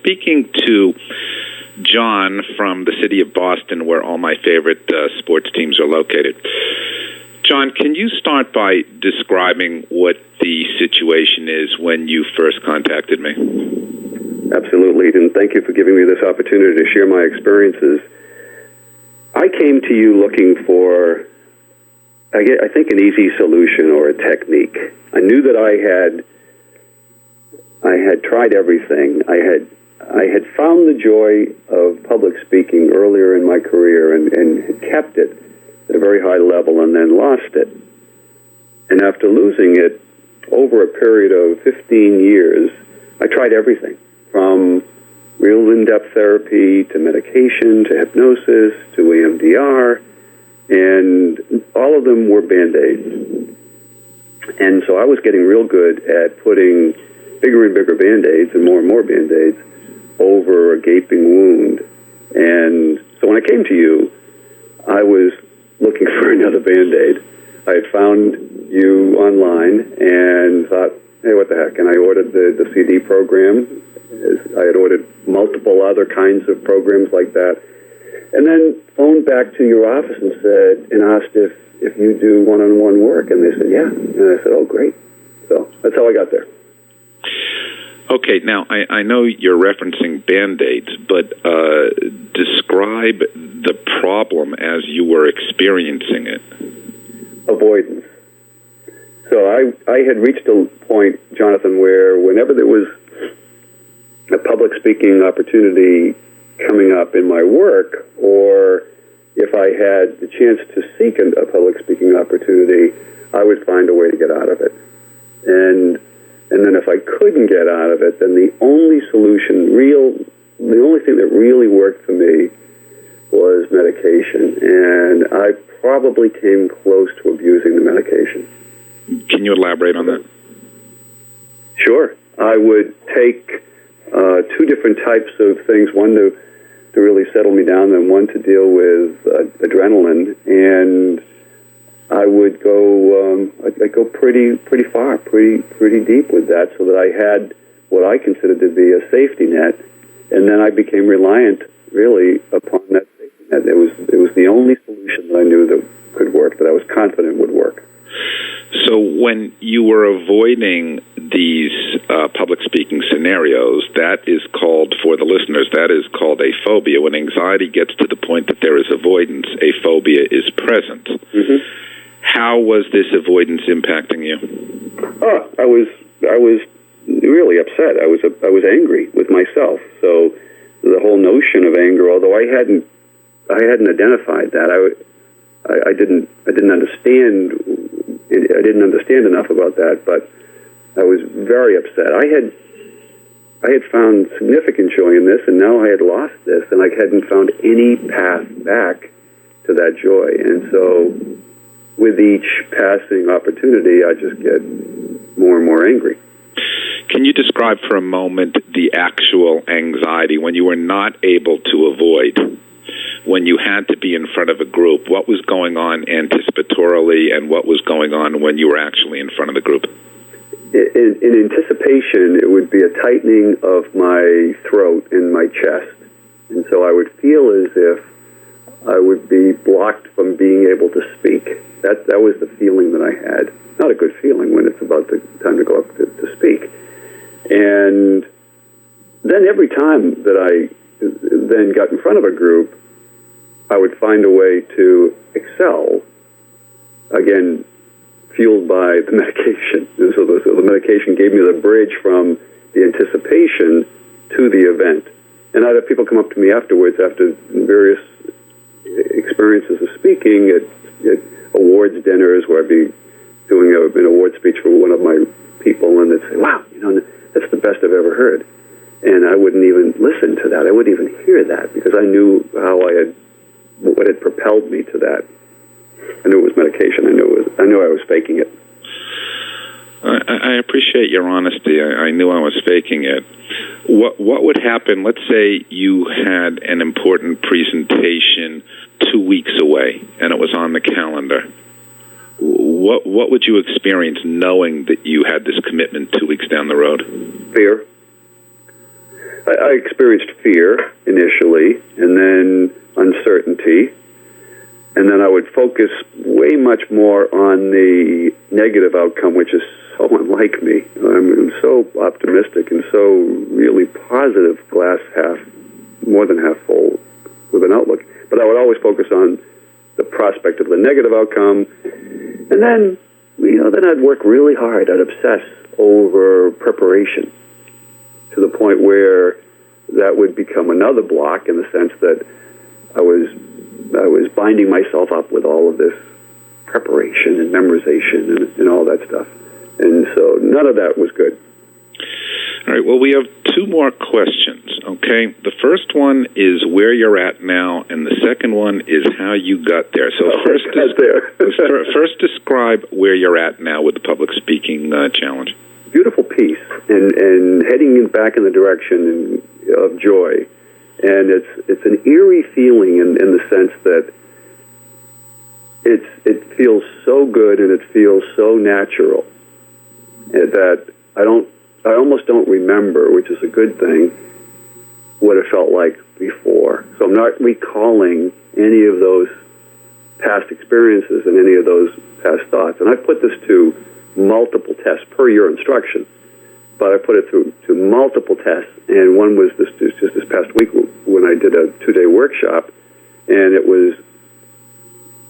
speaking to John from the city of Boston, where all my favorite sports teams are located. John, can you start by describing what the situation is when you first contacted me? Absolutely, and thank you for giving me this opportunity to share my experiences. I came to you looking for, I think, an easy solution or a technique. I knew that I had tried everything. I had found the joy of public speaking earlier in my career and had kept it at a very high level and then lost it. And after losing it over a period of 15 years, I tried everything, from real in-depth therapy to medication to hypnosis to EMDR, and all of them were Band-Aids. And so I was getting real good at putting bigger and bigger Band-Aids and more Band-Aids over a gaping wound. And so when I came to you, I was looking for another Band-Aid. I had found you online and thought, hey, what the heck? And I ordered the CD program. I had ordered multiple other kinds of programs like that. And then phoned back to your office and asked if you do one-on-one work. And they said, yeah. And I said, oh, great. So that's how I got there. Okay, now I know you're referencing Band-Aids, but describe the problem as you were experiencing it. Avoidance. So I had reached a point, Jonathan, where whenever there was a public speaking opportunity coming up in my work, or if I had the chance to seek a public speaking opportunity, I would find a way to get out of it. And then if I couldn't get out of it, then the only solution, the only thing that really worked for me was medication. And I probably came close to abusing the medication. Can you elaborate on that? Sure. I would take two different types of things, one to really settle me down and one to deal with adrenaline. And I would go I'd go pretty far, pretty deep with that, so that I had what I considered to be a safety net, and then I became reliant really upon that safety net. It was the only solution that I knew that could work, that I was confident would work. So when you were avoiding these public speaking scenarios, that is called, for the listeners, that is called a phobia. When anxiety gets to the point that there is avoidance, a phobia is present. Mm-hmm. How was this avoidance impacting you? Oh, I was really upset. I was angry with myself. So the whole notion of anger, although I hadn't identified that, I didn't understand. I didn't understand enough about that, but I was very upset. I had found significant joy in this, and now I had lost this, and I hadn't found any path back to that joy. And so with each passing opportunity, I just get more and more angry. Can you describe for a moment the actual anxiety when you were not able to avoid, when you had to be in front of a group? What was going on anticipatorily, and what was going on when you were actually in front of the group? In anticipation, it would be a tightening of my throat and my chest. And so I would feel as if I would be blocked from being able to speak. That was the feeling that I had. Not a good feeling when it's about the time to go up to speak. And then every time that I then got in front of a group, I would find a way to excel, again, fueled by the medication. And so the medication gave me the bridge from the anticipation to the event. And I'd have people come up to me afterwards, after various experiences of speaking at awards dinners, where I'd be doing an award speech for one of my people, and they'd say, wow, that's the best I've ever heard. And I wouldn't even listen to that. I wouldn't even hear that, because I knew what had propelled me to that. I knew it was medication. I knew I was faking it. I appreciate your honesty. I knew I was faking it. What would happen? Let's say you had an important presentation 2 weeks away, and it was on the calendar. What would you experience knowing that you had this commitment 2 weeks down the road? Fear. I experienced fear initially, and then uncertainty, and then I would focus way much more on the negative outcome, which is so unlike me. I'm so optimistic and so really positive, glass more than half full with an outlook. But I would always focus on the prospect of the negative outcome, and then, then I'd work really hard. I'd obsess over preparation to the point where that would become another block, in the sense that I was binding myself up with all of this preparation and memorization and all that stuff. And so none of that was good. All right, well, we have two more questions, okay? The first one is where you're at now, and the second one is how you got there. So first describe where you're at now with the public speaking challenge. Beautiful piece, and heading back in the direction of joy. And it's an eerie feeling in the sense that it feels so good and it feels so natural that I almost don't remember, which is a good thing, what it felt like before. So I'm not recalling any of those past experiences and any of those past thoughts. And I put this to multiple tests per your instruction, but I put it through to multiple tests. And one was just this past week when I did a 2-day workshop, and it was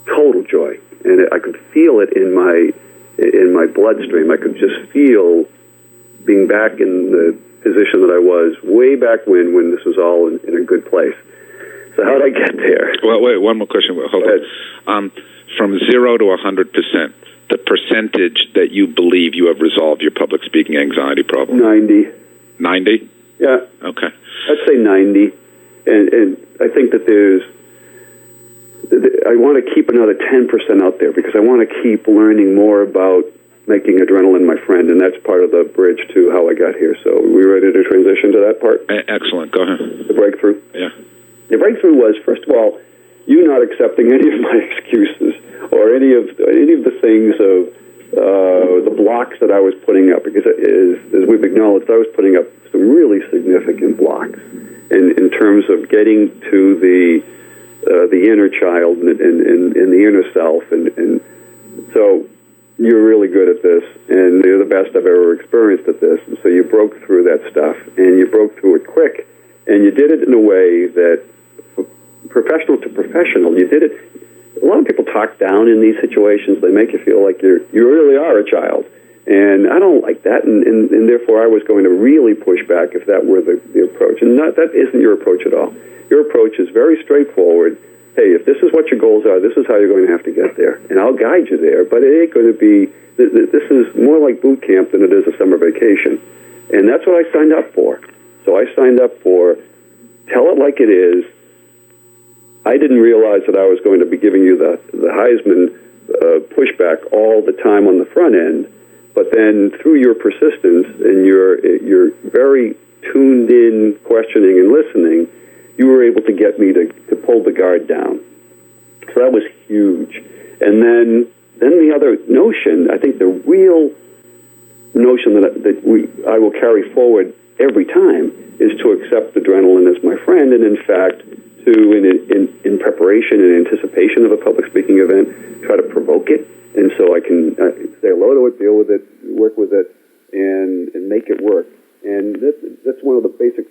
total joy, and I could feel it in my bloodstream. I could just feel being back in the position that I was way back when this was all in a good place. So how did I get there? Well, wait, one more question. Hold on. From 0 to 100%, the percentage that you believe you have resolved your public speaking anxiety problem? 90. 90? Yeah. Okay. I'd say 90. And I think that I want to keep another 10% out there, because I want to keep learning more about making adrenaline my friend, and that's part of the bridge to how I got here. So are we ready to transition to that part? Excellent. Go ahead. The breakthrough? Yeah. The breakthrough was, first of all, you not accepting any of my excuses or any of the things of the blocks that I was putting up, because as we've acknowledged, I was putting up some really significant blocks in terms of getting to the inner child and the inner self, and so you're really good at this, and you're the best I've ever experienced at this. And so you broke through that stuff, and you broke through it quick, and you did it in a way that, professional to professional, you did it. A lot of people talk down in these situations. They make you feel like you really are a child, and I don't like that, and therefore I was going to really push back if that were the approach. And that isn't your approach at all. Your approach is very straightforward. Hey, if this is what your goals are, this is how you're going to have to get there. And I'll guide you there, but it ain't going to be, this is more like boot camp than it is a summer vacation. And that's what I signed up for. So I signed up for tell it like it is. I didn't realize that I was going to be giving you the Heisman pushback all the time on the front end, but then through your persistence and your very tuned in questioning and listening, you were able to get me to pull the guard down. So that was huge. And then the other notion, I think the real notion that I will carry forward every time, is to accept adrenaline as my friend, and in fact, to, in preparation and anticipation of a public speaking event, try to provoke it. And so I can say hello to it, deal with it, work with it, and make it work. And that's one of the basic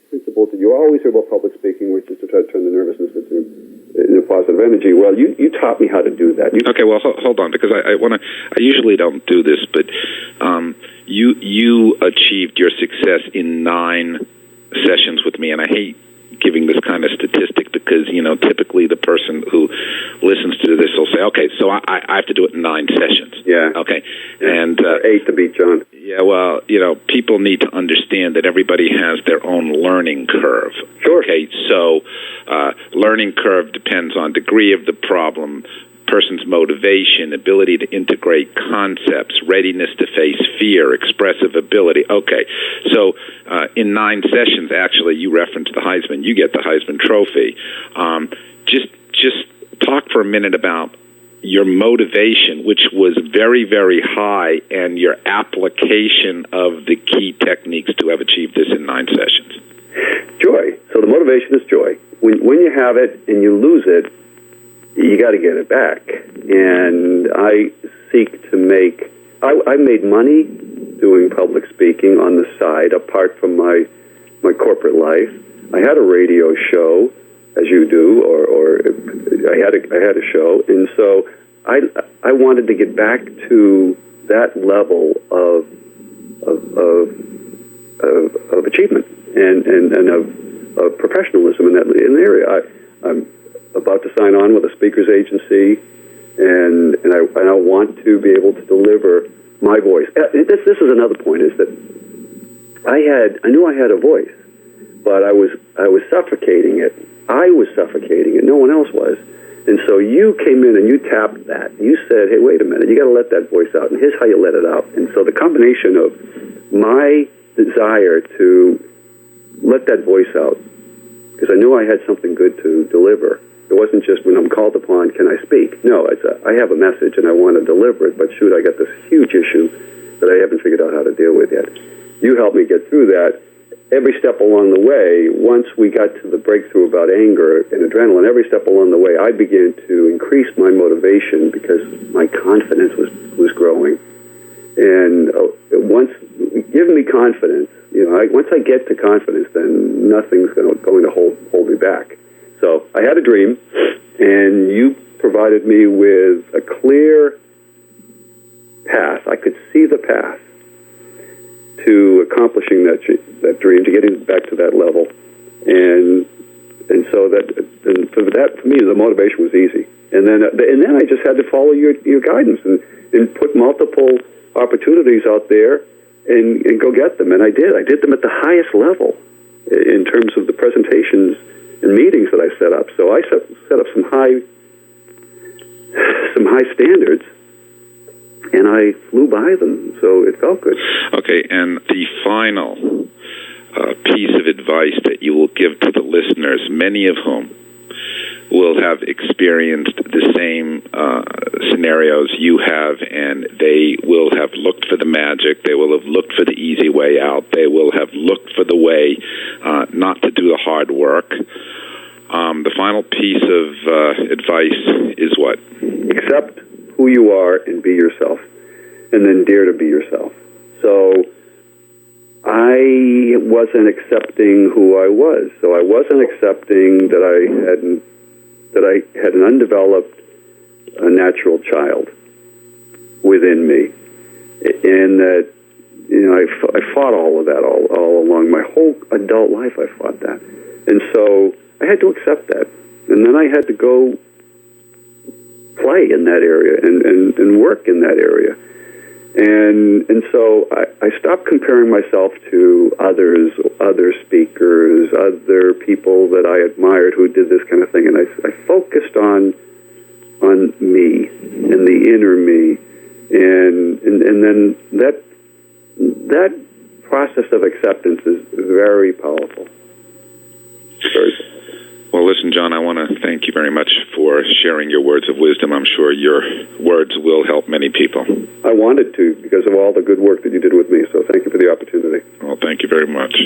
principles that you always hear about public speaking, which is to try to turn the nervousness into positive energy. Well, you taught me how to do that. Okay, well, hold on, because I usually don't do this, but you achieved your success in 9 sessions with me, and I hate giving this kind of statistic because, typically the person who listens to this will say, okay, so I have to do it in 9 sessions. Yeah. Okay. Yeah. And 8 to beat John. Yeah, well, people need to understand that everybody has their own learning curve. Sure. Okay, so learning curve depends on degree of the problem, person's motivation, ability to integrate concepts, readiness to face fear, expressive ability. Okay, so in 9 sessions, actually, you referenced the Heisman. You get the Heisman Trophy. Just talk for a minute about your motivation, which was very, very high, and your application of the key techniques to have achieved this in 9 sessions. motivation is joy. When you have it and you lose it, you got to get it back. And I seek to make. I made money doing public speaking on the side, apart from my corporate life. I had a radio show, as you do, or I had a show, and so I wanted to get back to that level of achievement and of professionalism in the area. I'm about to sign on with a speakers agency, and I want to be able to deliver my voice. This is another point: is that I knew I had a voice, but I was suffocating it. I was suffocating it. No one else was. And so you came in and you tapped that. You said, "Hey, wait a minute! You got to let that voice out." And here's how you let it out. And so the combination of my desire to let that voice out, because I knew I had something good to deliver. It wasn't just when I'm called upon, can I speak? No, I have a message and I want to deliver it, but shoot, I got this huge issue that I haven't figured out how to deal with yet. You helped me get through that. Every step along the way, once we got to the breakthrough about anger and adrenaline, every step along the way, I began to increase my motivation because my confidence was growing. And once, give me confidence. Once I get to confidence, then nothing's going to hold me back. So I had a dream, and you provided me with a clear path. I could see the path to accomplishing that dream, to getting back to that level, and so for me, the motivation was easy. And then I just had to follow your guidance and put multiple opportunities out there and go get them. And I did. I did them at the highest level in terms of the presentations and meetings that I set up. So I set up some high standards, and I flew by them. So it felt good. Okay, and the final piece of advice that you will give to the listeners, many of whom will have experienced the same scenarios you have, and they will have looked for the magic, they will have looked for the easy way out, they will have looked for the way not to do the hard work. The final piece of advice is what? Accept who you are and be yourself, and then dare to be yourself. So I wasn't accepting who I was. So I wasn't accepting that I had an undeveloped natural child within me, and that I fought all of that all along my whole adult life. I fought that, and so I had to accept that, and then I had to go play in that area and work in that area, and so I stopped comparing myself to other speakers, other people that I admired who did this kind of thing, and I focused on me and the inner me, and then that process of acceptance is very powerful. Very powerful. Well, listen, John, I want to thank you very much for sharing your words of wisdom. I'm sure your words will help many people. I wanted to, because of all the good work that you did with me, so thank you for the opportunity. Well, thank you very much.